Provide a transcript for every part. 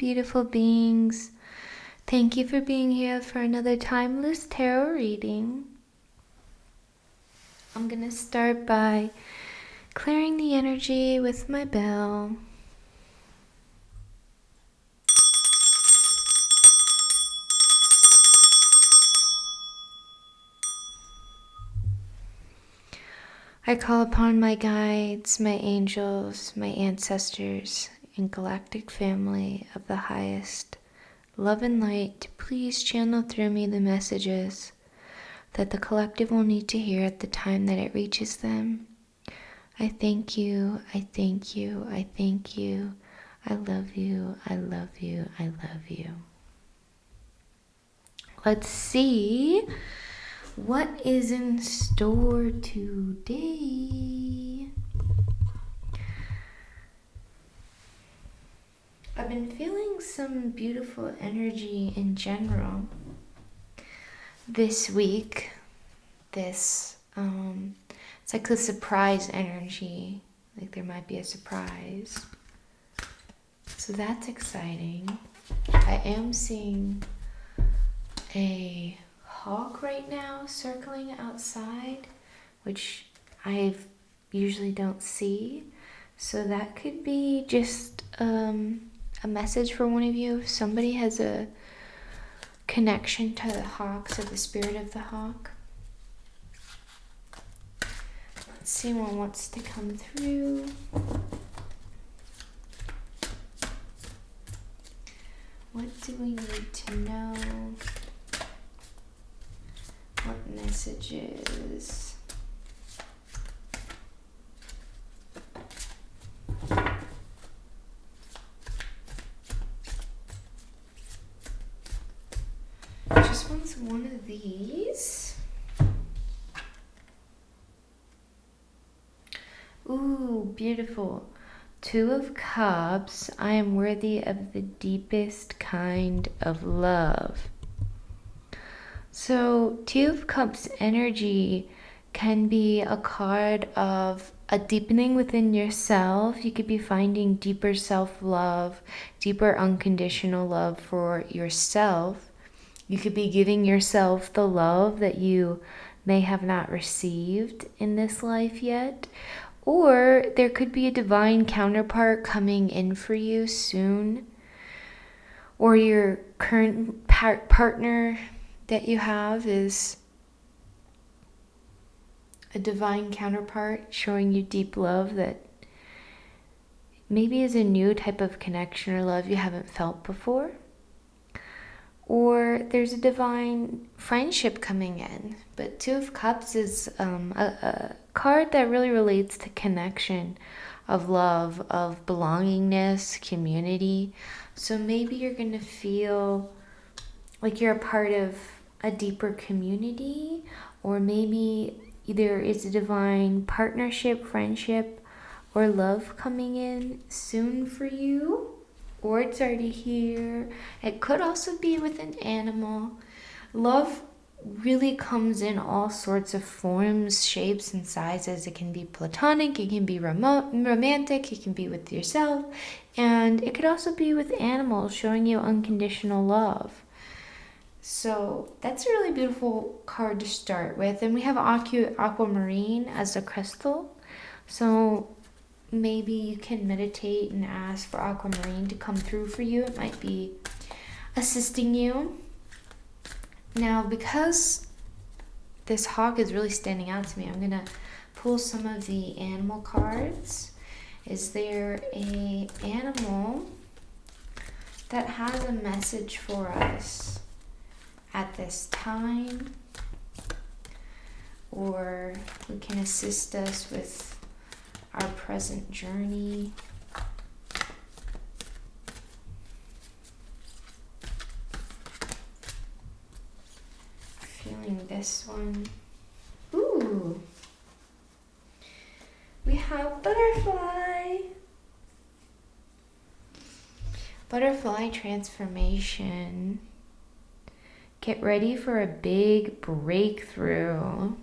beautiful beings. Thank you for being here for another timeless tarot reading. I'm going to start by clearing the energy with my bell. I call upon my guides, my angels, my ancestors, and galactic family of the highest love and light to please channel through me the messages that the collective will need to hear at the time that it reaches them. I thank you, I thank you, I thank you. I love you, I love you, I love you. Let's see what is in store today. I've been feeling some beautiful energy in general this week. It's like a surprise energy, like there might be a surprise. So that's exciting. I am seeing a hawk right now circling outside, which I usually don't see. So that could be just a message for one of you. If somebody has a connection to the hawk, to the spirit of the hawk. Let's see what wants to come through. What do we need to know? What messages? Just wants one of these. Ooh, beautiful. 2 of Cups. I am worthy of the deepest kind of love. So 2 of Cups energy can be a card of a deepening within yourself. You could be finding deeper self-love, deeper unconditional love for yourself. You could be giving yourself the love that you may have not received in this life yet. Or there could be a divine counterpart coming in for you soon. Or your current partner that you have is a divine counterpart showing you deep love that maybe is a new type of connection or love you haven't felt before. Or there's a divine friendship coming in. But 2 of Cups is a card that really relates to connection, of love, of belongingness, community. So maybe you're going to feel like you're a part of a deeper community, or maybe there is a divine partnership, friendship, or love coming in soon for you. Or it's already here. It could also be with an animal. Love really comes in all sorts of forms, shapes, and sizes. It can be platonic, it can be romantic, it can be with yourself, and it could also be with animals, showing you unconditional love. So that's a really beautiful card to start with. And we have aquamarine as a crystal. So maybe you can meditate and ask for aquamarine to come through for you. It might be assisting you. Now, because this hawk is really standing out to me, I'm going to pull some of the animal cards. Is there an animal that has a message for us at this time? Or who can assist us with our present journey? Feeling this one. Ooh. We have butterfly. Butterfly transformation. Get ready for a big breakthrough.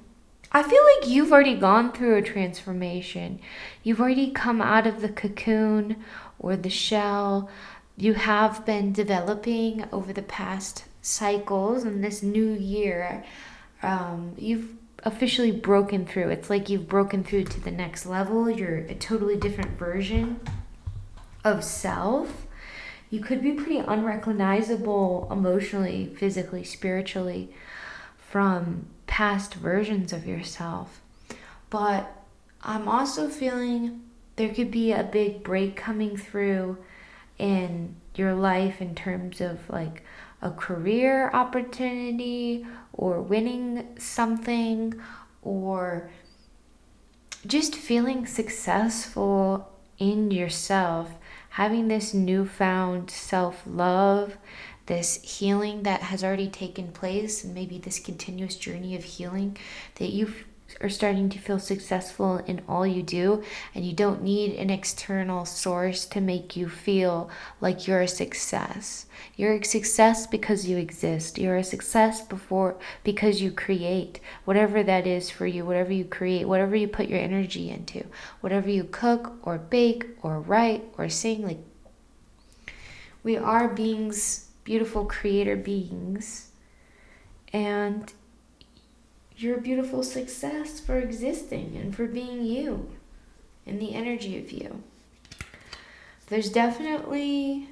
I feel like you've already gone through a transformation. You've already come out of the cocoon or the shell. you have been developing over the past cycles, and this new year, you've officially broken through. It's like you've broken through to the next level. You're a totally different version of self. You could be pretty unrecognizable emotionally, physically, spiritually from past versions of yourself. But I'm also feeling there could be a big break coming through in your life in terms of like a career opportunity or winning something or just feeling successful in yourself, having this newfound self-love, this healing that has already taken place, and maybe this continuous journey of healing that you are starting to feel successful in all you do, and you don't need an external source to make you feel like you're a success. You're a success because you exist. You're a success because you create whatever that is for you, whatever you create, whatever you put your energy into, whatever you cook or bake or write or sing. Like, we are beings, beautiful creator beings, and you're a beautiful success for existing and for being you and the energy of you. There's definitely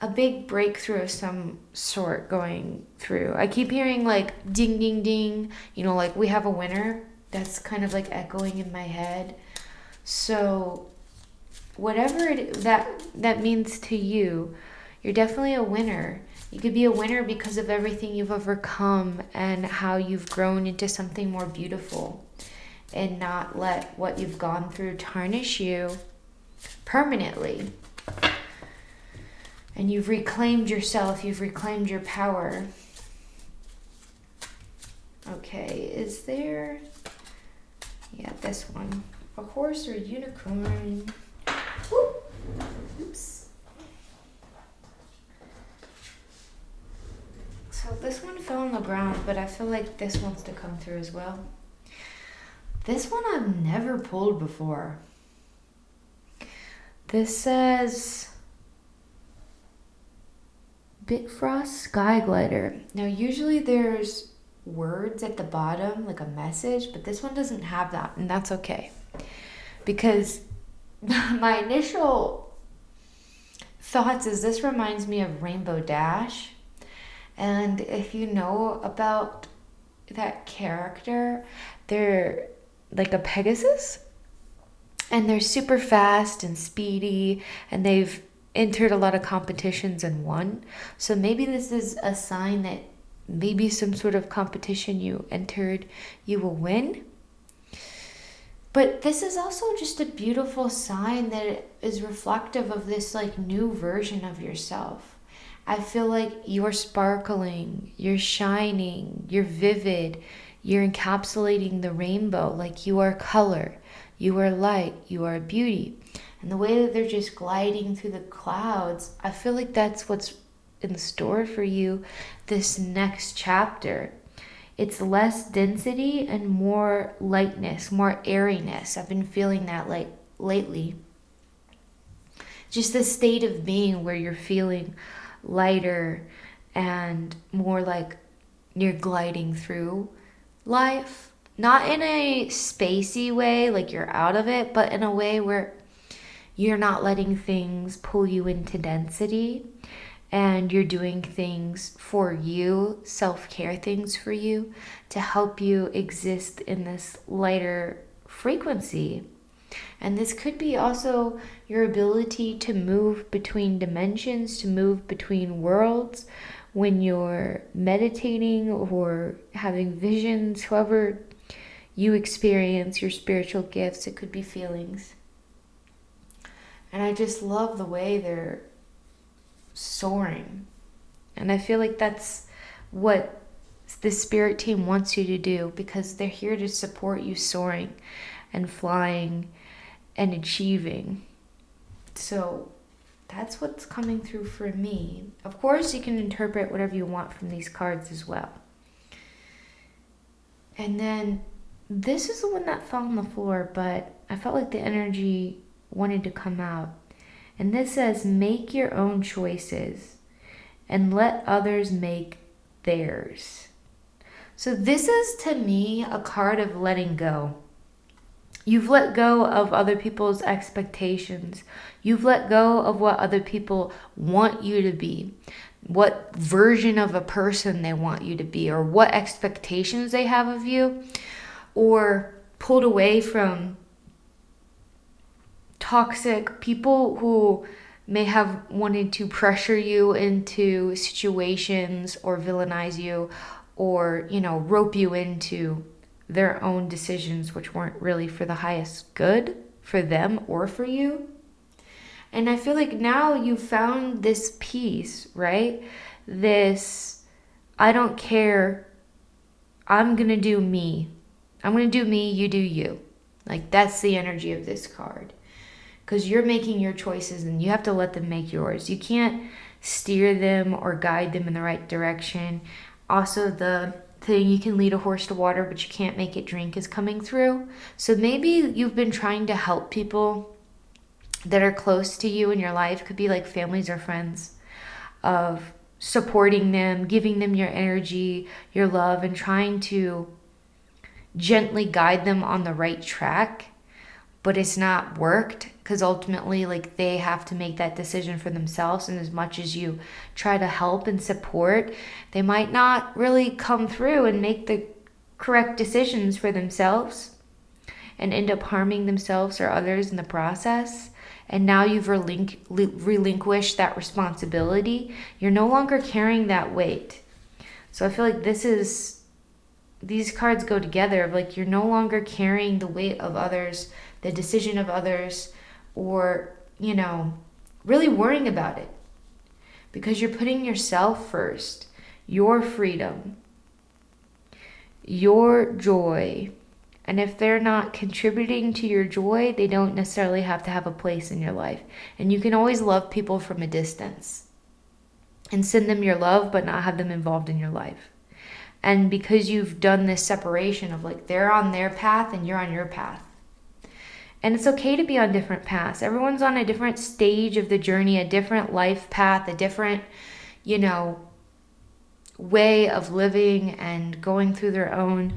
a big breakthrough of some sort going through. I keep hearing like ding, ding, ding, like we have a winner. That's kind of like echoing in my head. So whatever that means to you, you're definitely a winner. You could be a winner because of everything you've overcome and how you've grown into something more beautiful, and not let what you've gone through tarnish you permanently. And you've reclaimed yourself, you've reclaimed your power. Okay, is there... Yeah, this one. A horse or a unicorn? Woo! Oops. So this one fell on the ground, but I feel like this wants to come through as well. This one I've never pulled before. This says Bitfrost Sky Glider. Now usually there's words at the bottom, like a message, but this one doesn't have that, and that's okay. Because my initial thoughts is this reminds me of Rainbow Dash. And if you know about that character, they're like a Pegasus, and they're super fast and speedy, and they've entered a lot of competitions and won. So maybe this is a sign that maybe some sort of competition you entered, you will win. But this is also just a beautiful sign that is reflective of this like new version of yourself. I feel like you're sparkling, you're shining, you're vivid, you're encapsulating the rainbow. Like, you are color, you are light, you are beauty. And the way that they're just gliding through the clouds, I feel like that's what's in store for you this next chapter. It's less density and more lightness, more airiness. I've been feeling that like lately. Just the state of being where you're feeling lighter and more like you're gliding through life. Not in a spacey way, like you're out of it, but in a way where you're not letting things pull you into density, and you're doing things for you, self-care things for you, to help you exist in this lighter frequency. And this could be also your ability to move between dimensions, to move between worlds when you're meditating or having visions, however you experience your spiritual gifts. It could be feelings. And I just love the way they're soaring. And I feel like that's what the spirit team wants you to do, because they're here to support you soaring and flying and achieving. So that's what's coming through for me. Of course, you can interpret whatever you want from these cards as well. And then this is the one that fell on the floor, but I felt like the energy wanted to come out. And this says, make your own choices and let others make theirs. So this is, to me, a card of letting go. You've let go of other people's expectations. You've let go of what other people want you to be, what version of a person they want you to be, or what expectations they have of you, or pulled away from toxic people who may have wanted to pressure you into situations or villainize you, or, rope you into their own decisions, which weren't really for the highest good for them or for you. And I feel like now you've found this peace, right? This, I don't care, I'm going to do me. I'm going to do me, you do you. Like, that's the energy of this card. Because you're making your choices and you have to let them make yours. You can't steer them or guide them in the right direction. Also, the thing, you can lead a horse to water, but you can't make it drink, is coming through. So maybe you've been trying to help people that are close to you in your life. Could be like families or friends, of supporting them, giving them your energy, your love, and trying to gently guide them on the right track. But it's not worked, because ultimately, like, they have to make that decision for themselves. And as much as you try to help and support, they might not really come through and make the correct decisions for themselves and end up harming themselves or others in the process. And now you've relinquished that responsibility. You're no longer carrying that weight. So I feel like these cards go together, of like, you're no longer carrying the weight of others, the decision of others, or, really worrying about it, because you're putting yourself first, your freedom, your joy. And if they're not contributing to your joy, they don't necessarily have to have a place in your life. And you can always love people from a distance and send them your love, but not have them involved in your life. And because you've done this separation of, like, they're on their path and you're on your path. And it's okay to be on different paths. Everyone's on a different stage of the journey, a different life path, a different, way of living and going through their own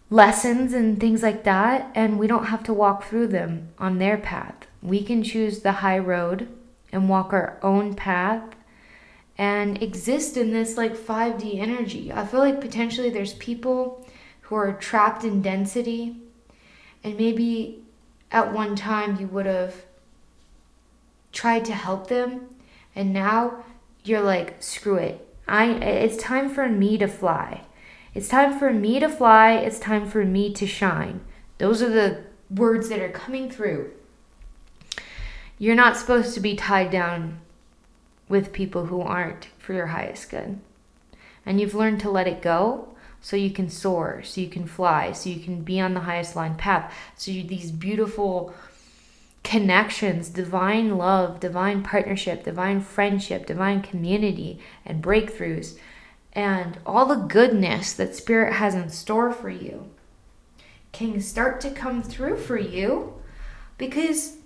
lessons and things like that. And we don't have to walk through them on their path. We can choose the high road and walk our own path and exist in this, like, 5D energy. I feel like potentially there's people who are trapped in density, and maybe at one time you would have tried to help them, and now you're like, screw it. It's time for me to fly. It's time for me to fly. It's time for me to shine. Those are the words that are coming through. You're not supposed to be tied down with people who aren't for your highest good. And you've learned to let it go, so you can soar, so you can fly, so you can be on the highest line path. So these beautiful connections, divine love, divine partnership, divine friendship, divine community, and breakthroughs, and all the goodness that Spirit has in store for you can start to come through for you, because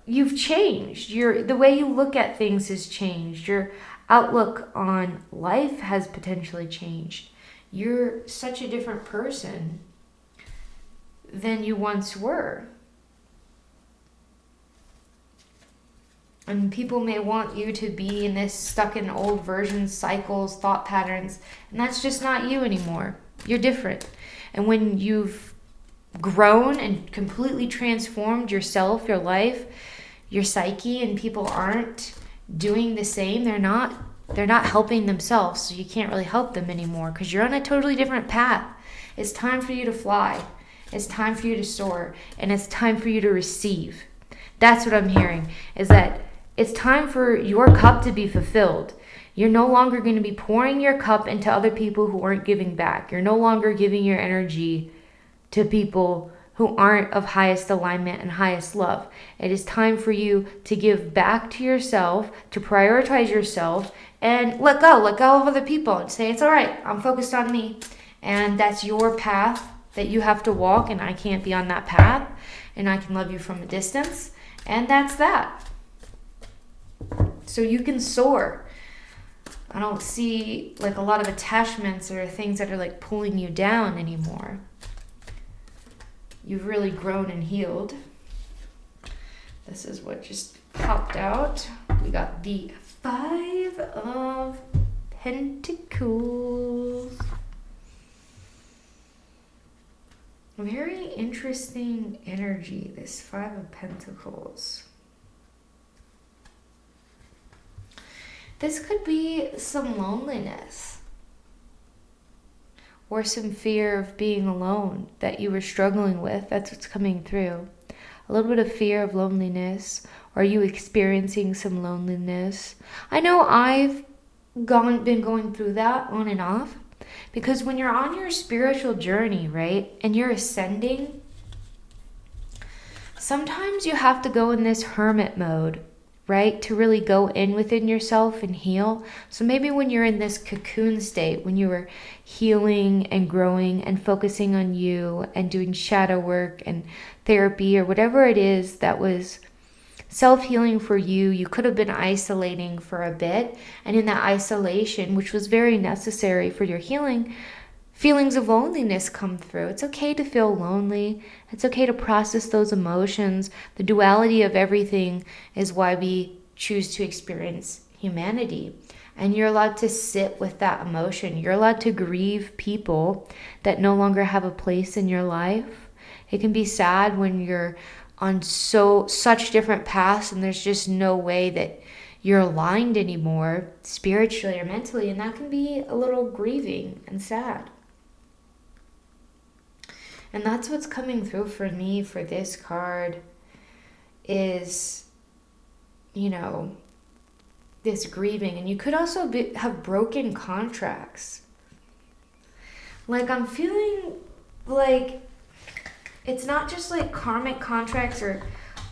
you've changed. The way you look at things has changed. Your outlook on life has potentially changed. You're such a different person than you once were. And people may want you to be in this stuck in old versions, cycles, thought patterns, and that's just not you anymore. You're different. And when you've grown and completely transformed yourself, your life, your psyche, and people aren't doing the same, they're not helping themselves, so you can't really help them anymore, because you're on a totally different path. It's time for you to fly. It's time for you to soar. And it's time for you to receive. That's what I'm hearing, is that it's time for your cup to be fulfilled. You're no longer going to be pouring your cup into other people who aren't giving back. You're no longer giving your energy to people who aren't of highest alignment and highest love. It is time for you to give back to yourself, to prioritize yourself, and let go of other people and say, it's all right, I'm focused on me. And that's your path that you have to walk, and I can't be on that path, and I can love you from a distance. And that's that. So you can soar. I don't see like a lot of attachments or things that are like pulling you down anymore. You've really grown and healed. This is what just popped out. We got the 5 of Pentacles. Very interesting energy, this 5 of Pentacles. This could be some loneliness or some fear of being alone that you were struggling with. That's what's coming through. A little bit of fear of loneliness. Are you experiencing some loneliness? I know I've been going through that on and off, because when you're on your spiritual journey, right, and you're ascending, sometimes you have to go in this hermit mode, right, to really go in within yourself and heal. So maybe when you're in this cocoon state, when you were healing and growing and focusing on you and doing shadow work and therapy or whatever it is that was self-healing for you, you could have been isolating for a bit. And in that isolation, which was very necessary for your healing, feelings of loneliness come through. It's okay to feel lonely. It's okay to process those emotions. The duality of everything is why we choose to experience humanity. And you're allowed to sit with that emotion. You're allowed to grieve people that no longer have a place in your life. It can be sad when you're on such different paths and there's just no way that you're aligned anymore spiritually or mentally, and that can be a little grieving and sad. And that's what's coming through for me for this card is, this grieving. And you could also have broken contracts. Like, I'm feeling like it's not just like karmic contracts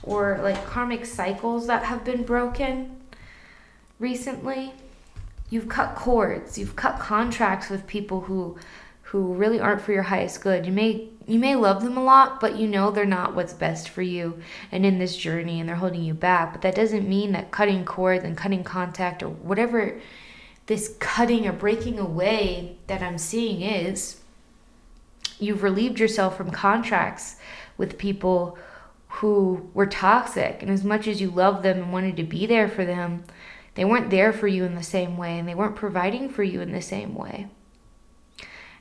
or like karmic cycles that have been broken recently. You've cut cords, you've cut contracts with people who really aren't for your highest good. You may love them a lot, but they're not what's best for you and in this journey, and they're holding you back. But that doesn't mean that cutting cords and cutting contact or whatever this cutting or breaking away that I'm seeing is, you've relieved yourself from contracts with people who were toxic. And as much as you loved them and wanted to be there for them, they weren't there for you in the same way, and they weren't providing for you in the same way.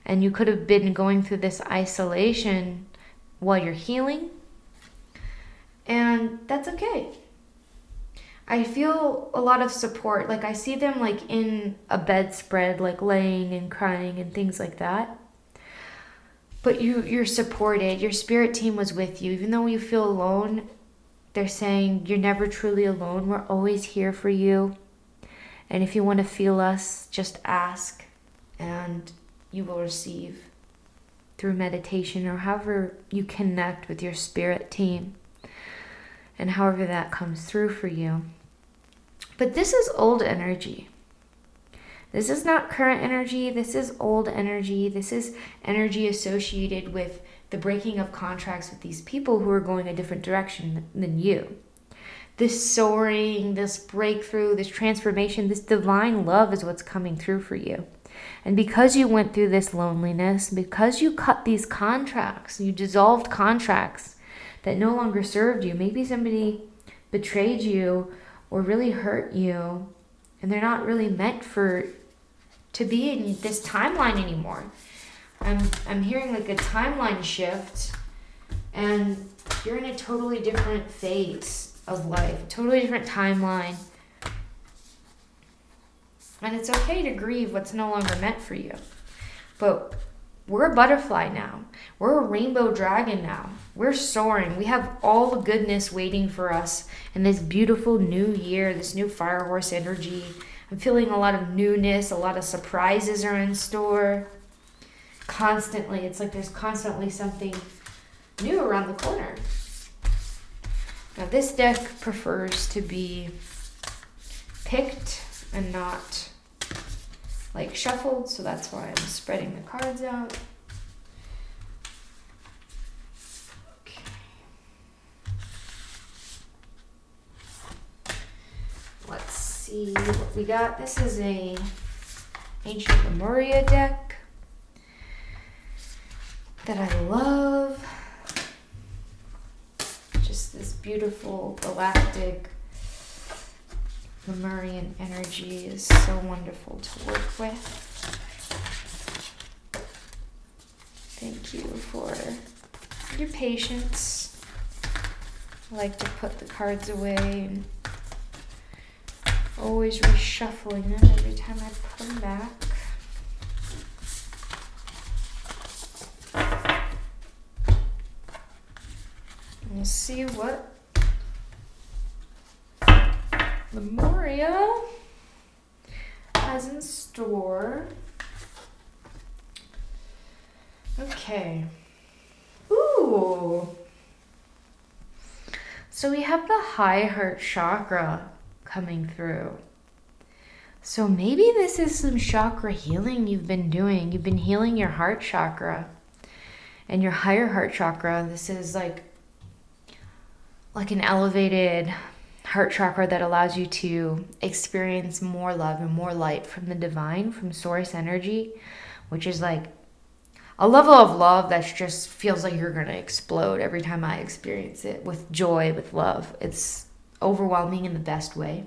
And you could have been going through this isolation while you're healing. And that's okay. I feel a lot of support. Like, I see them like in a bedspread, like laying and crying and things like that. But you're supported. Your spirit team was with you. Even though you feel alone, they're saying you're never truly alone. We're always here for you. And if you want to feel us, just ask. And you will receive through meditation or however you connect with your spirit team and however that comes through for you. But this is old energy. This is not current energy. This is old energy. This is energy associated with the breaking of contracts with these people who are going a different direction than you. This soaring, this breakthrough, this transformation, this divine love is what's coming through for you. And because you went through this loneliness, because you cut these contracts, you dissolved contracts that no longer served you, maybe somebody betrayed you or really hurt you, and they're not really meant to be in this timeline anymore. I'm hearing like a timeline shift, and you're in a totally different phase of life, a totally different timeline. And it's okay to grieve what's no longer meant for you. But we're a butterfly now. We're a rainbow dragon now. We're soaring. We have all the goodness waiting for us in this beautiful new year, this new fire horse energy. I'm feeling a lot of newness. A lot of surprises are in store. Constantly. It's like there's constantly something new around the corner. Now, this deck prefers to be picked and not like shuffled, so that's why I'm spreading the cards out. Okay. Let's see what we got. This is a Ancient Lemuria deck that I love. Just this beautiful galactic Lemurian energy is so wonderful to work with. Thank you for your patience. I like to put the cards away and always reshuffling them every time I put them back. We'll see what Lemuria has in store. Okay. Ooh. So we have the high heart chakra coming through. So maybe this is some chakra healing you've been doing. You've been healing your heart chakra and your higher heart chakra. This is like an elevated heart chakra that allows you to experience more love and more light from the divine, from source energy, which is like a level of love that just feels like you're going to explode every time I experience it, with joy, with love. It's overwhelming in the best way.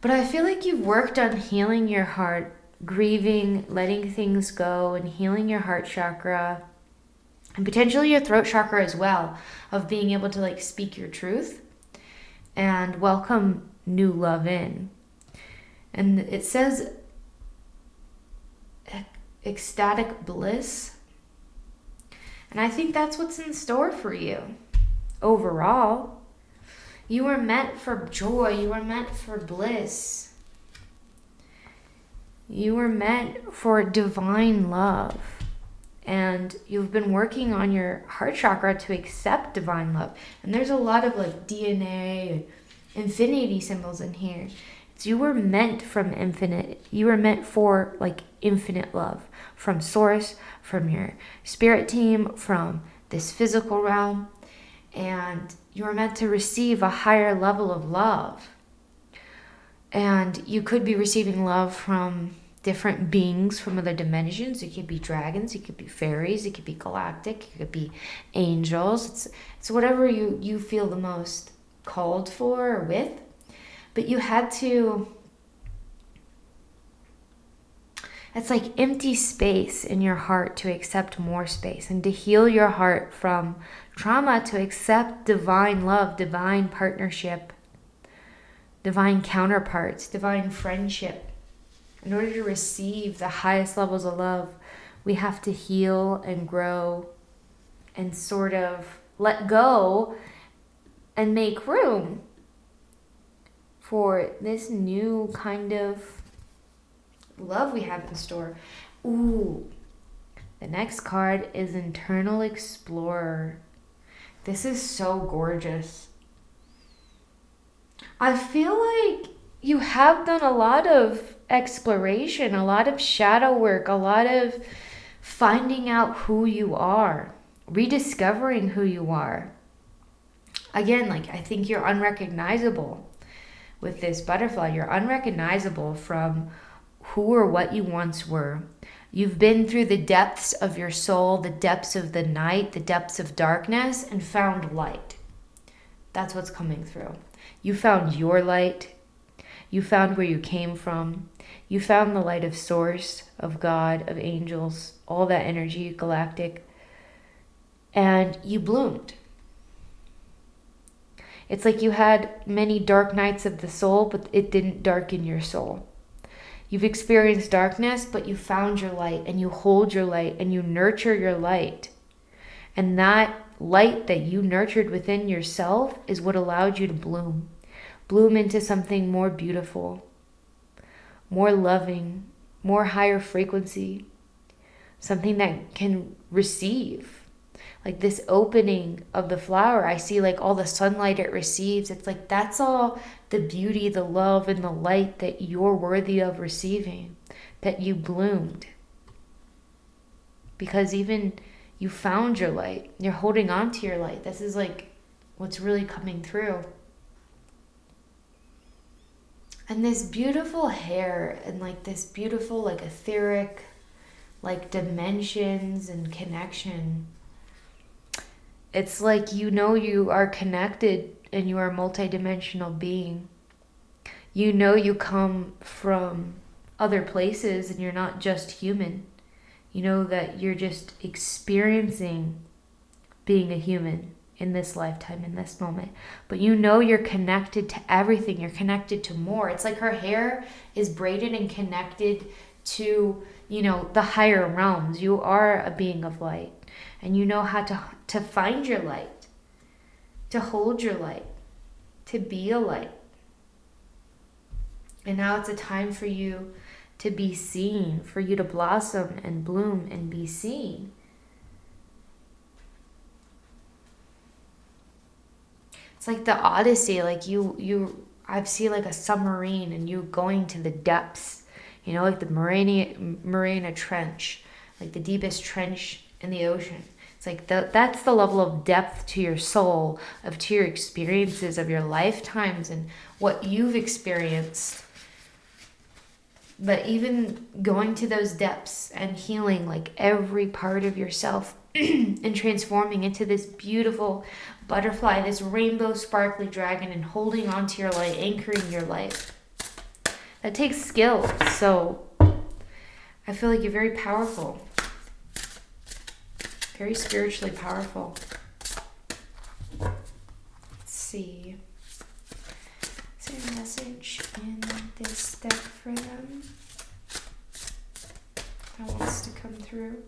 But I feel like you've worked on healing your heart, grieving, letting things go, and healing your heart chakra, and potentially your throat chakra as well, of being able to like speak your truth and welcome new love in. And it says ecstatic bliss. And I think that's what's in store for you overall. You were meant for joy. You were meant for bliss. You were meant for divine love. And you've been working on your heart chakra to accept divine love. And there's a lot of like DNA and infinity symbols in here. So you were meant from infinite. You were meant for like infinite love from source, from your spirit team, from this physical realm. And you were meant to receive a higher level of love. And you could be receiving love from different beings from other dimensions. It could be dragons, it could be fairies, it could be galactic, it could be angels. It's whatever you feel the most called for or with. But you had to, it's like empty space in your heart to accept more space, and to heal your heart from trauma to accept divine love, divine partnership, divine counterparts, divine friendship. In order to receive the highest levels of love, we have to heal and grow and sort of let go and make room for this new kind of love we have in store. Ooh, the next card is Internal Explorer. This is so gorgeous. I feel like you have done a lot of exploration, a lot of shadow work, a lot of finding out who you are, rediscovering who you are. Again, like I think you're unrecognizable with this butterfly. You're unrecognizable from who or what you once were. You've been through the depths of your soul, the depths of the night, the depths of darkness, and found light. That's what's coming through. You found your light. You found where you came from. You found the light of source, of God, of angels, all that energy, galactic, and you bloomed. It's like you had many dark nights of the soul, but it didn't darken your soul. You've experienced darkness, but you found your light, and you hold your light, and you nurture your light. And that light that you nurtured within yourself is what allowed you to bloom. Bloom into something more beautiful, more loving, more higher frequency, something that can receive. Like this opening of the flower, I see like all the sunlight it receives. It's like that's all the beauty, the love, and the light that you're worthy of receiving, that you bloomed. Because even you found your light, you're holding on to your light. This is like what's really coming through. And this beautiful hair and like this beautiful like etheric like dimensions and connection. It's like you are connected and you are a multidimensional being. You come from other places and you're not just human. You know that you're just experiencing being a human in this lifetime, in this moment. But you're connected to everything. You're connected to more. It's like her hair is braided and connected to, the higher realms. You are a being of light. And you know how to find your light, to hold your light, to be a light. And now it's a time for you to be seen, for you to blossom and bloom and be seen. It's like the Odyssey, like I see like a submarine and you going to the depths, like the Mariana Trench, like the deepest trench in the ocean. It's like that's the level of depth to your soul, to your experiences of your lifetimes and what you've experienced. But even going to those depths and healing like every part of yourself and transforming into this beautiful butterfly, this rainbow sparkly dragon, and holding on to your light, anchoring your light. That takes skill. So I feel like you're very powerful. Very spiritually powerful. Let's see. Is there a message in this deck for them that wants to come through?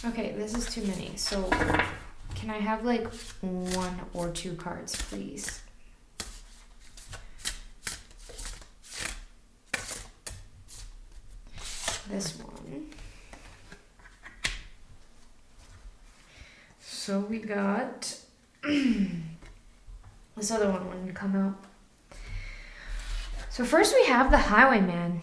Okay, this is too many. So can I have like 1 or 2 cards, please? This one. So we got this other one wanted to come out. So first we have the Highwayman.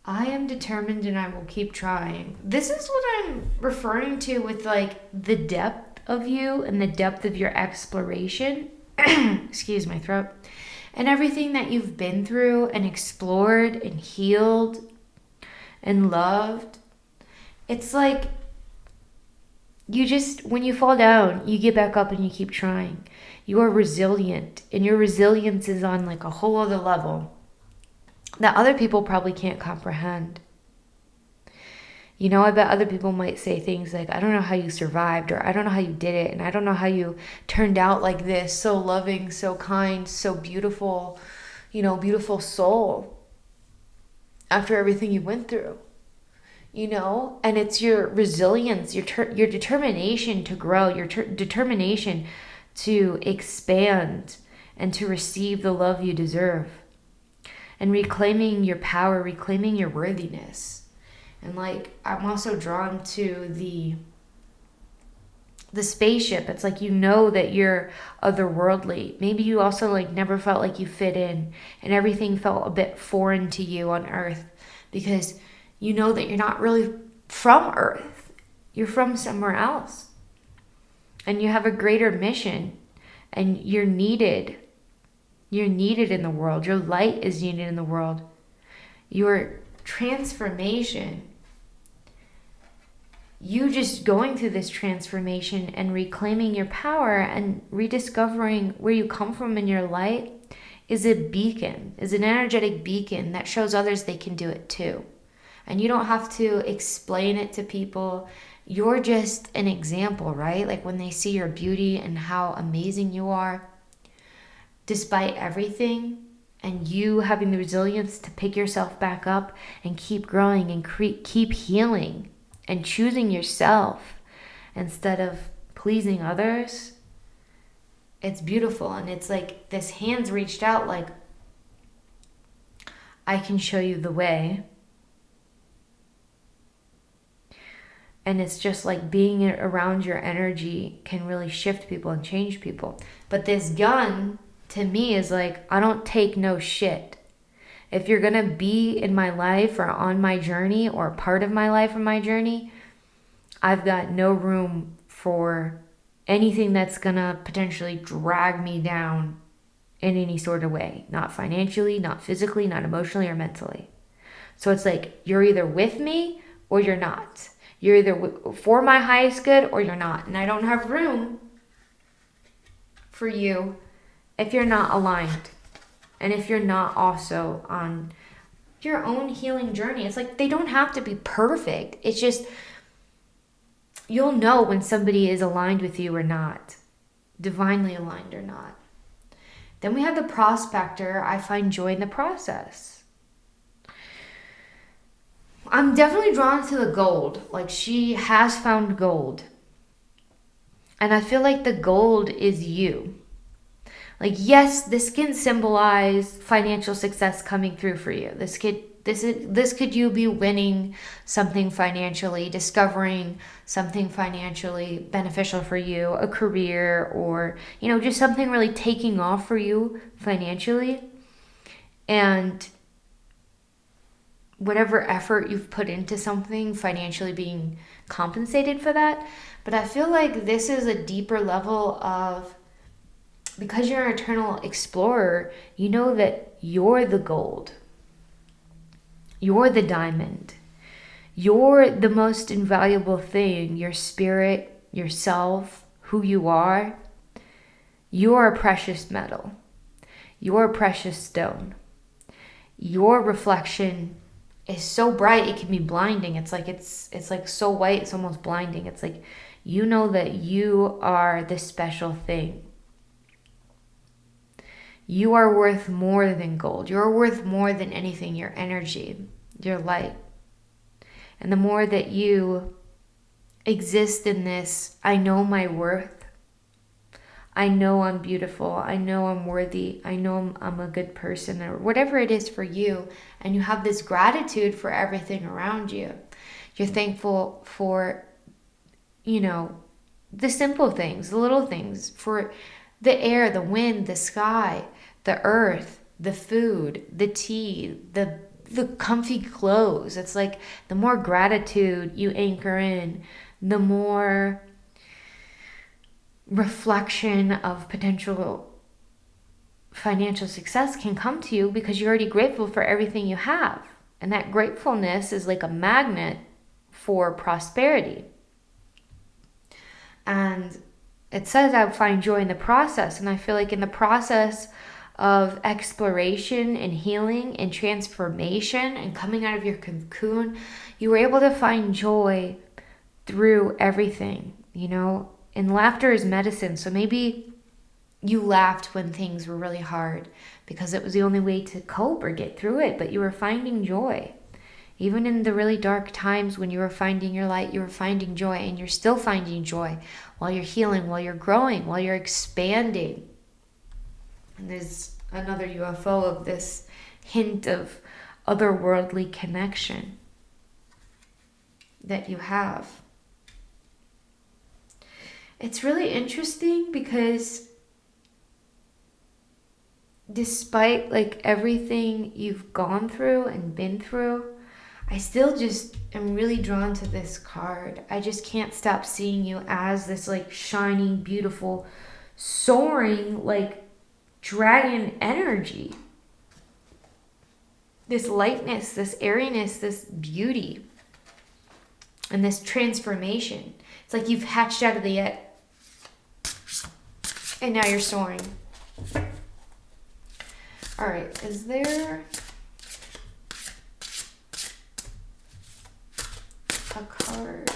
I am determined and I will keep trying. This is what I'm referring to with like the depth of you and the depth of your exploration. Excuse my throat. And everything that you've been through and explored and healed and loved. It's like when you fall down, you get back up and you keep trying. You are resilient, and your resilience is on like a whole other level that other people probably can't comprehend. I bet other people might say things like, I don't know how you survived, or I don't know how you did it, and I don't know how you turned out like this, so loving, so kind, so beautiful, beautiful soul after everything you went through. And it's your resilience, your determination to grow, your determination to expand and to receive the love you deserve. And reclaiming your power, reclaiming your worthiness. And like, I'm also drawn to the spaceship. It's like, that you're otherworldly. Maybe you also like never felt like you fit in, and everything felt a bit foreign to you on Earth, because you know that you're not really from Earth. You're from somewhere else. And you have a greater mission, and you're needed. You're needed in the world. Your light is needed in the world. Your transformation, you just going through this transformation and reclaiming your power and rediscovering where you come from in your light is a beacon, is an energetic beacon that shows others they can do it too. And you don't have to explain it to people. You're just an example, right? Like when they see your beauty and how amazing you are, despite everything, and you having the resilience to pick yourself back up and keep growing and keep healing and choosing yourself instead of pleasing others, it's beautiful. And it's like this hand's reached out like, I can show you the way. And it's just like being around your energy can really shift people and change people. But this gun, to me, is like, I don't take no shit. If you're going to be in my life or on my journey or part of my life or my journey, I've got no room for anything that's gonna potentially drag me down in any sort of way. Not financially, not physically, not emotionally or mentally. So it's like, you're either with me or you're not. You're either for my highest good or you're not. And I don't have room for you if you're not aligned. And if you're not also on your own healing journey. It's like, they don't have to be perfect. It's just, you'll know when somebody is aligned with you or not. Divinely aligned or not. Then we have the prospector. I find joy in the process. I'm definitely drawn to the gold. Like, she has found gold. And I feel like the gold is you. Like, yes, this can symbolize financial success coming through for you. This could you be winning something financially, discovering something financially beneficial for you, a career, or, just something really taking off for you financially. And whatever effort you've put into something, financially being compensated for that. But I feel like this is a deeper level of, because you're an eternal explorer, you know that you're the gold. You're the diamond. You're the most invaluable thing. Your spirit, yourself, who you are. You're a precious metal. You're a precious stone. Your reflection is so bright it can be blinding. It's like so white, it's almost blinding. It's like, you know that you are the special thing. You are worth more than gold. You're worth more than anything, your energy, your light. And the more that you exist in this, I know my worth. I know I'm beautiful. I know I'm worthy. I know I'm a good person, or whatever it is for you. And you have this gratitude for everything around you. You're thankful for, the simple things, the little things, for the air, the wind, the sky, the earth, the food, the tea, the comfy clothes. It's like, the more gratitude you anchor in, the more reflection of potential financial success can come to you, because you're already grateful for everything you have. And that gratefulness is like a magnet for prosperity. And it says I find joy in the process. And I feel like in the process of exploration and healing and transformation and coming out of your cocoon, you were able to find joy through everything, and laughter is medicine. So maybe you laughed when things were really hard because it was the only way to cope or get through it, but you were finding joy. Even in the really dark times when you were finding your light, you were finding joy, and you're still finding joy while you're healing, while you're growing, while you're expanding. And there's another UFO of this hint of otherworldly connection that you have. It's really interesting because despite everything you've gone through and been through, I still just am really drawn to this card. I just can't stop seeing you as this shining, beautiful, soaring, dragon energy. This lightness, this airiness, this beauty, and this transformation. It's like you've hatched out of the egg, and now you're soaring. All right, is there a card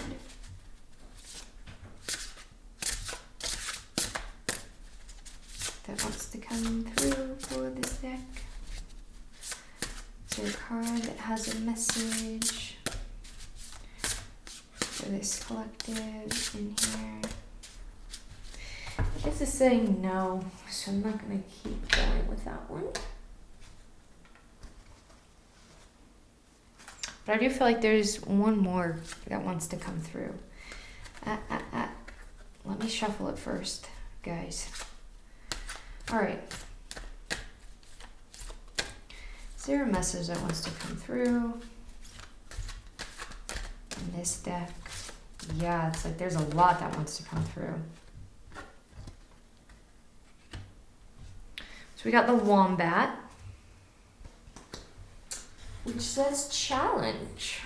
that wants to come through for this deck? Is there a card that has a message for this collective in here? This is saying no, so I'm not going to keep going with that one. But I do feel like there's one more that wants to come through. Let me shuffle it first, guys. All right. Is there a message that wants to come through in this deck? Yeah, it's like there's a lot that wants to come through. So we got the wombat, which says challenge.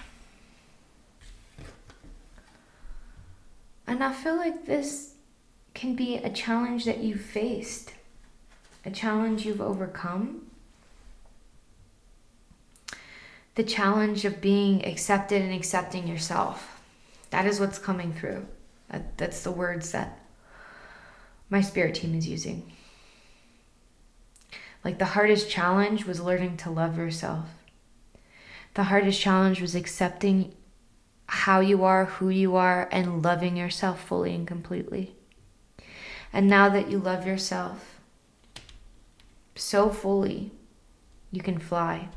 And I feel like this can be a challenge that you've faced, a challenge you've overcome, the challenge of being accepted and accepting yourself. That is what's coming through. That's the words that my spirit team is using. Like the hardest challenge was learning to love yourself. The hardest challenge was accepting how you are, who you are, and loving yourself fully and completely. And now that you love yourself so fully, you can fly.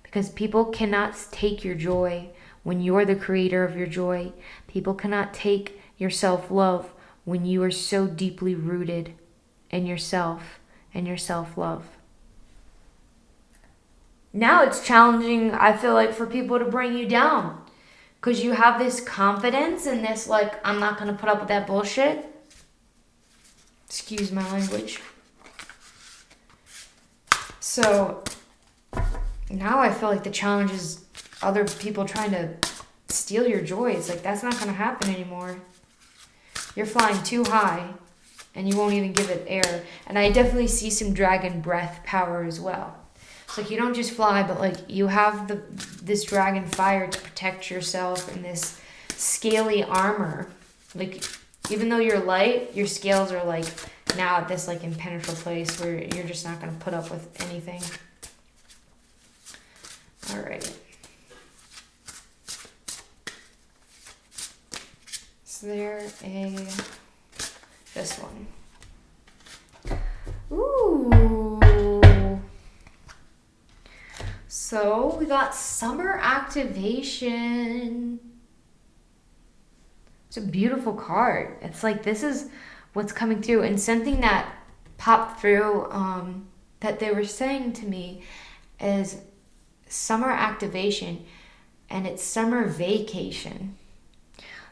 Because people cannot take your joy when you're the creator of your joy. People cannot take your self-love when you are so deeply rooted in yourself and your self-love. Now it's challenging, I feel like, for people to bring you down. Because you have this confidence and this, like, I'm not going to put up with that bullshit. Excuse my language. So now I feel like the challenge is other people trying to steal your joy. It's like, that's not going to happen anymore. You're flying too high and you won't even give it air. And I definitely see some dragon breath power as well. It's like you don't just fly, but like you have this dragon fire to protect yourself in this scaly armor. Like even though you're light, your scales are like now at this like impenetrable place where you're just not going to put up with anything. All right. So this one. Ooh. So we got summer activation. It's a beautiful card. It's like this is what's coming through. And something that popped through that they were saying to me is summer activation, and it's summer vacation.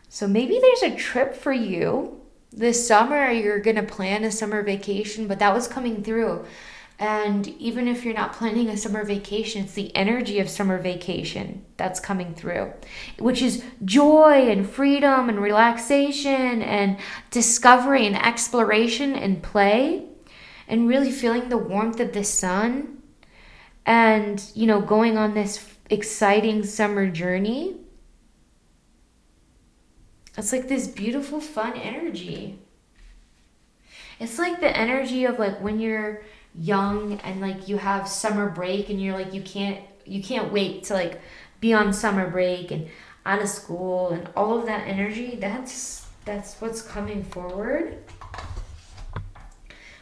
So maybe there's a trip for you this summer. You're gonna plan a summer vacation, but that was coming through. And even if you're not planning a summer vacation, it's the energy of summer vacation that's coming through, which is joy and freedom and relaxation and discovery and exploration and play and really feeling the warmth of the sun and, you know, going on this exciting summer journey. It's like this beautiful, fun energy. It's like the energy of like when you're young and like you have summer break and you're like you can't wait to like be on summer break and out of school and all of that energy. That's what's coming forward.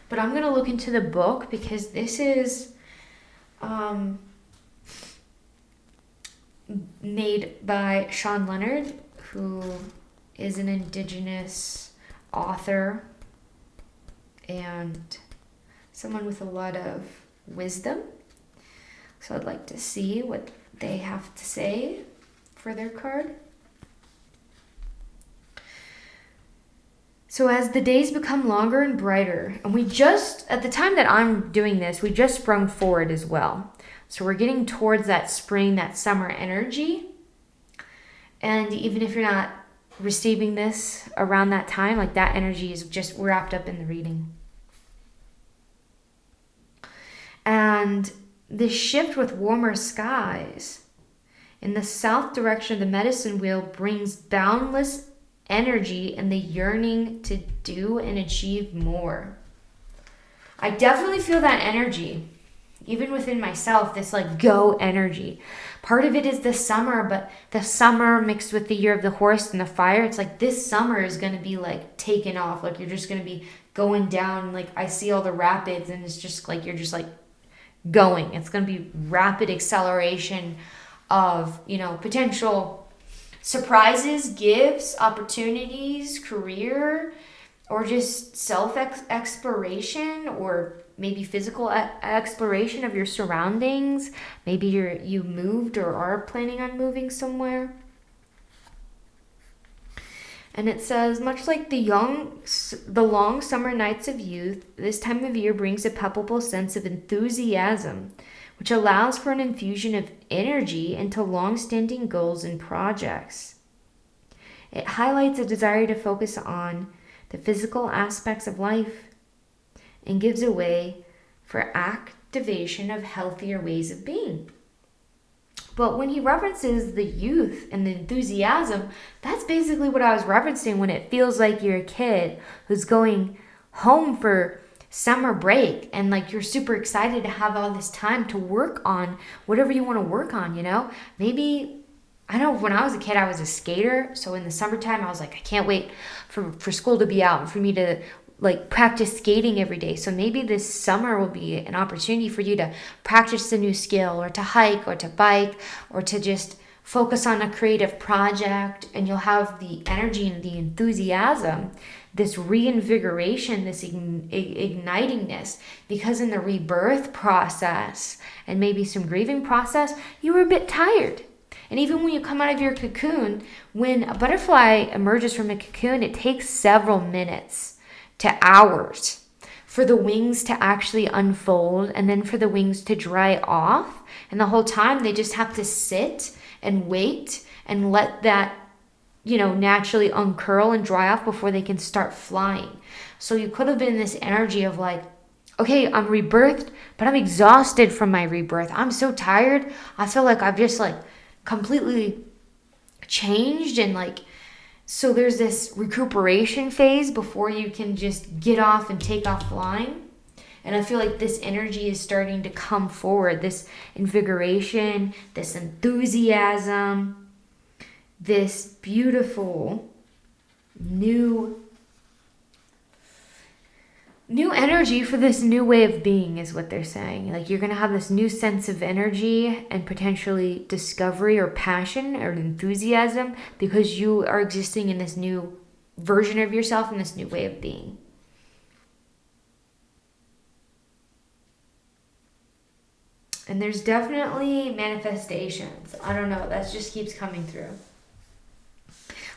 But I'm gonna look into the book because this is made by Sean Leonard, who is an Indigenous author and someone with a lot of wisdom. So I'd like to see what they have to say for their card. So as the days become longer and brighter, and we just, at the time that I'm doing this, we just sprung forward as well. So we're getting towards that spring, that summer energy. And even if you're not receiving this around that time, like that energy is just wrapped up in the reading. And this shift with warmer skies in the south direction of the medicine wheel brings boundless energy and the yearning to do and achieve more. I definitely feel that energy, even within myself, this like go energy. Part of it is the summer, but the summer mixed with the year of the horse and the fire, it's like this summer is going to be like taken off. Like you're just going to be going down. Like I see all the rapids and it's just like, you're just like going. It's going to be rapid acceleration of, you know, potential surprises, gifts, opportunities, career, or just self-exploration, or maybe physical exploration of your surroundings. Maybe you moved or are planning on moving somewhere. And it says, much like the long summer nights of youth, this time of year brings a palpable sense of enthusiasm, which allows for an infusion of energy into long-standing goals and projects. It highlights a desire to focus on the physical aspects of life and gives a way for activation of healthier ways of being. But when he references the youth and the enthusiasm, that's basically what I was referencing when it feels like you're a kid who's going home for summer break and like you're super excited to have all this time to work on whatever you want to work on, you know? Maybe, I know when I was a kid, I was a skater. So in the summertime, I was like, I can't wait for school to be out and for me to like practice skating every day. So maybe this summer will be an opportunity for you to practice a new skill or to hike or to bike or to just focus on a creative project, and you'll have the energy and the enthusiasm, this reinvigoration, this ignitingness, because in the rebirth process and maybe some grieving process, you were a bit tired. And even when you come out of your cocoon, when a butterfly emerges from a cocoon, it takes several minutes to hours for the wings to actually unfold and then for the wings to dry off. And the whole time they just have to sit and wait and let that, naturally uncurl and dry off before they can start flying. So you could have been in this energy of like, okay, I'm rebirthed, but I'm exhausted from my rebirth. I'm so tired. I feel like I've just like completely changed, and like, so there's this recuperation phase before you can just get off and take off flying. And I feel like this energy is starting to come forward, this invigoration, this enthusiasm, this beautiful new energy for this new way of being is what they're saying. Like you're going to have this new sense of energy and potentially discovery or passion or enthusiasm because you are existing in this new version of yourself and this new way of being. And there's definitely manifestations. I don't know, that just keeps coming through.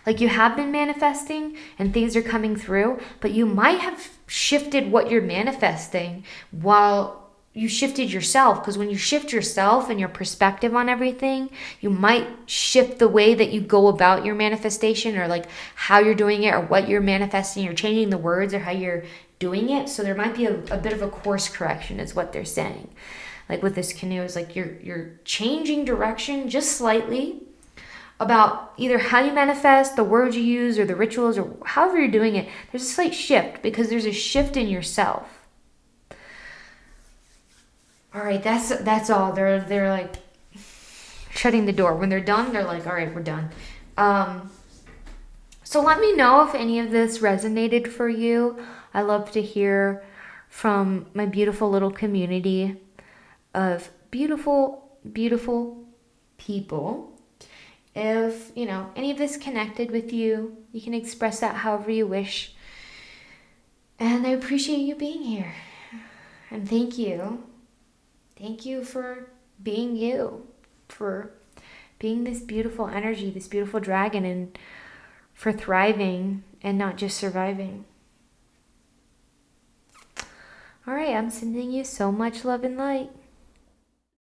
Like you have been manifesting and things are coming through, but you might have shifted what you're manifesting while you shifted yourself. Because when you shift yourself and your perspective on everything, you might shift the way that you go about your manifestation, or like how you're doing it or what you're manifesting. You're changing the words or how you're doing it. So there might be a bit of a course correction is what they're saying. Like with this canoe, is like you're changing direction just slightly about either how you manifest, the words you use, or the rituals, or however you're doing it. There's a slight shift because there's a shift in yourself. All right, that's all. They're like shutting the door. When they're done, they're like, all right, we're done. So let me know if any of this resonated for you. I love to hear from my beautiful little community of beautiful, beautiful people. If, any of this connected with you, you can express that however you wish. And I appreciate you being here. And thank you. Thank you for being you, for being this beautiful energy, this beautiful dragon, and for thriving and not just surviving. All right, I'm sending you so much love and light.